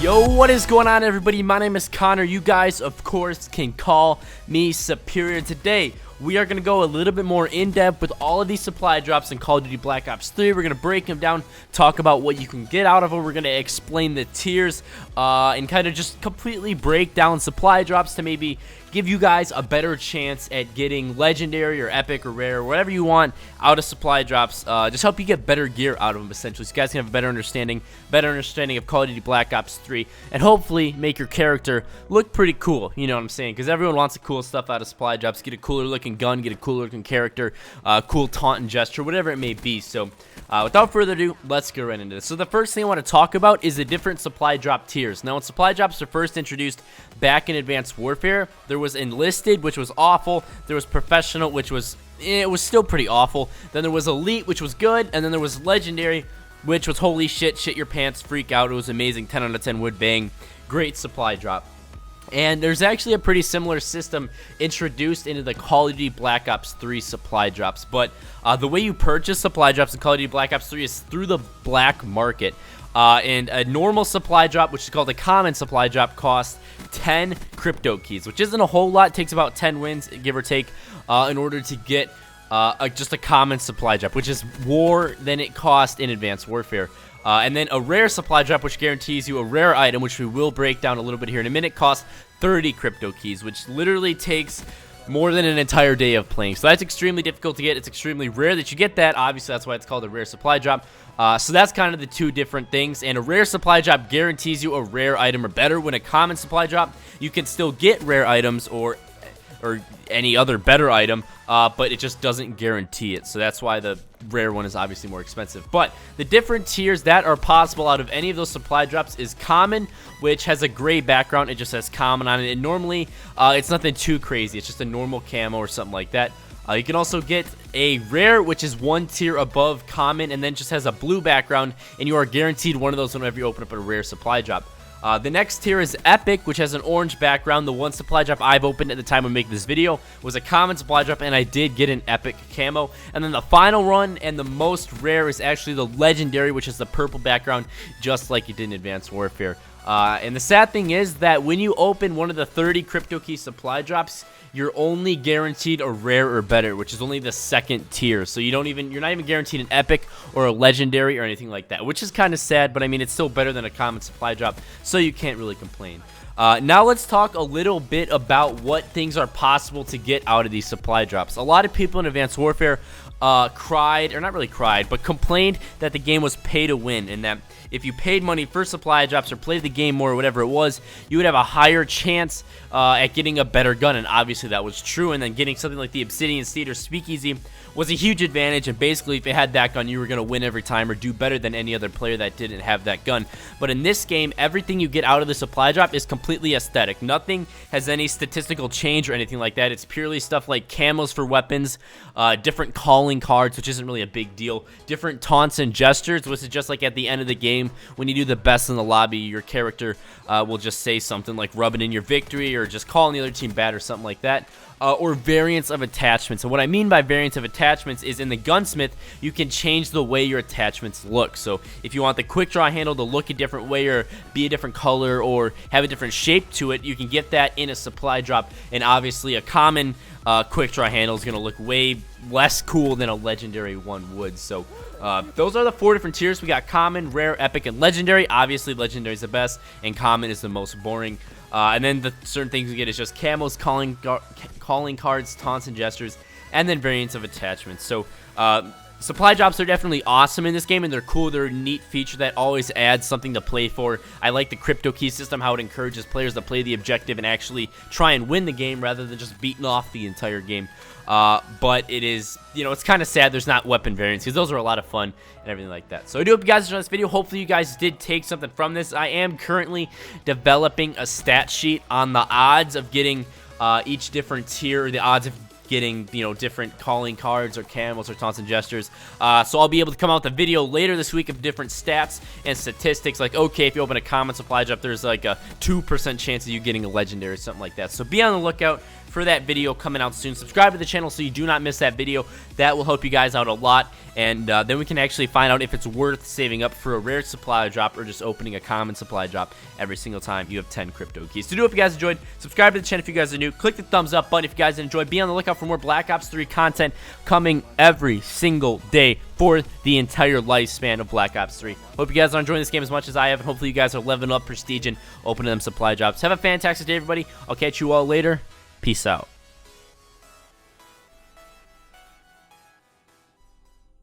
Yo, what is going on, everybody? My name is Connor. You guys, of course, can call me Superior. Today, we are going to go a little bit more in-depth with all of these supply drops in Call of Duty Black Ops 3. We're going to break them down, talk about what you can get out of them. We're going to explain the tiers and kind of just completely break down supply drops to maybe give you guys a better chance at getting legendary or epic or rare or whatever you want out of supply drops. Just help you get better gear out of them, essentially, so you guys can have a better understanding of Call of Duty Black Ops 3, and hopefully make your character look pretty cool. You know what I'm saying? Because everyone wants the cool stuff out of supply drops. Get a cooler looking gun, get a cooler looking character, cool taunt and gesture, whatever it may be. So without further ado, let's get right into this. So the first thing I want to talk about is the different supply drop tiers. Now, when supply drops were first introduced back in Advanced Warfare, there was Enlisted, which was awful. There was Professional, which was it was still pretty awful. Then there was Elite, which was good, and then there was Legendary, which was holy shit, shit your pants, freak out. It was amazing, 10 out of 10 would bang, great supply drop. And there's actually a pretty similar system introduced into the Call of Duty Black Ops 3 supply drops, but the way you purchase supply drops in Call of Duty Black Ops 3 is through the black market. And a normal supply drop, which is called a common supply drop, costs 10 crypto keys, which isn't a whole lot. It takes about 10 wins, give or take, in order to get just a common supply drop, which is more than it cost in Advanced Warfare. And then a rare supply drop, which guarantees you a rare item, which we will break down a little bit here in a minute, costs 30 crypto keys, which literally takes more than an entire day of playing. So that's extremely difficult to get. It's extremely rare that you get that. Obviously, that's why it's called a rare supply drop. So that's kind of the two different things. And a rare supply drop guarantees you a rare item or better. When a common supply drop, you can still get rare items or any other better item, but it just doesn't guarantee it. So that's why the rare one is obviously more expensive. But the different tiers that are possible out of any of those supply drops is common, which has a gray background. It just says common on it, and normally it's nothing too crazy. It's just a normal camo or something like that. You can also get a rare, which is one tier above common, and then just has a blue background, and you are guaranteed one of those whenever you open up a rare supply drop. The next tier is Epic, which has an orange background. The one supply drop I've opened at the time of making this video was a common supply drop, and I did get an Epic camo. And then the final one and the most rare is actually the Legendary, which is the purple background, just like you did in Advanced Warfare. And the sad thing is that when you open one of the 30 crypto key supply drops, you're only guaranteed a rare or better, which is only the second tier. So you're not even guaranteed an epic or a legendary or anything like that, which is kind of sad, but I mean, it's still better than a common supply drop, so you can't really complain. Now let's talk a little bit about what things are possible to get out of these supply drops. A lot of people in Advanced Warfare cried, or not really cried, but complained that the game was pay to win, and that if you paid money for supply drops or played the game more or whatever it was, you would have a higher chance at getting a better gun, and obviously that was true. And then getting something like the Obsidian Steed or Speakeasy was a huge advantage, and basically if you had that gun, you were going to win every time or do better than any other player that didn't have that gun. But in this game, everything you get out of the supply drop is completely aesthetic. Nothing has any statistical change or anything like that. It's purely stuff like camos for weapons, different calling cards, which isn't really a big deal, different taunts and gestures, which is just like at the end of the game, when you do the best in the lobby, your character will just say something like rubbing in your victory or just calling the other team bad or something like that. Or variants of attachments. And what I mean by variants of attachments is in the gunsmith, you can change the way your attachments look. So if you want the quick draw handle to look a different way or be a different color or have a different shape to it, you can get that in a supply drop. And obviously a common quick draw handle is going to look way less cool than a legendary one would. So those are the 4 different tiers. We got common, rare, epic, and legendary. Obviously legendary is the best and common is the most boring. And then the certain things you get is just camos, calling cards, taunts and gestures, and then variants of attachments. So supply drops are definitely awesome in this game, and they're cool. They're a neat feature that always adds something to play for. I like the crypto key system, how it encourages players to play the objective and actually try and win the game rather than just beating off the entire game. But it is, it's kind of sad there's not weapon variants, because those are a lot of fun and everything like that. So I do hope you guys enjoyed this video. Hopefully you guys did take something from this. I am currently developing a stat sheet on the odds of getting each different tier, or the odds of getting, different calling cards or camos or taunts and gestures. So I'll be able to come out with a video later this week of different stats and statistics, like, okay, if you open a common supply drop, there's like a 2% chance of you getting a legendary or something like that. So be on the lookout for for that video coming out soon. Subscribe to the channel so you do not miss that video. That will help you guys out a lot, and then we can actually find out if it's worth saving up for a rare supply drop or just opening a common supply drop every single time you have 10 crypto keys. So do hope you guys enjoyed. Subscribe to the channel if you guys are new. Click the thumbs up button if you guys enjoyed. Be on the lookout for more Black Ops 3 content coming every single day for the entire lifespan of Black Ops 3. Hope you guys are enjoying this game as much as I have, and hopefully you guys are leveling up prestige and opening them supply drops. Have a fantastic day, everybody. I'll catch you all later. Peace out.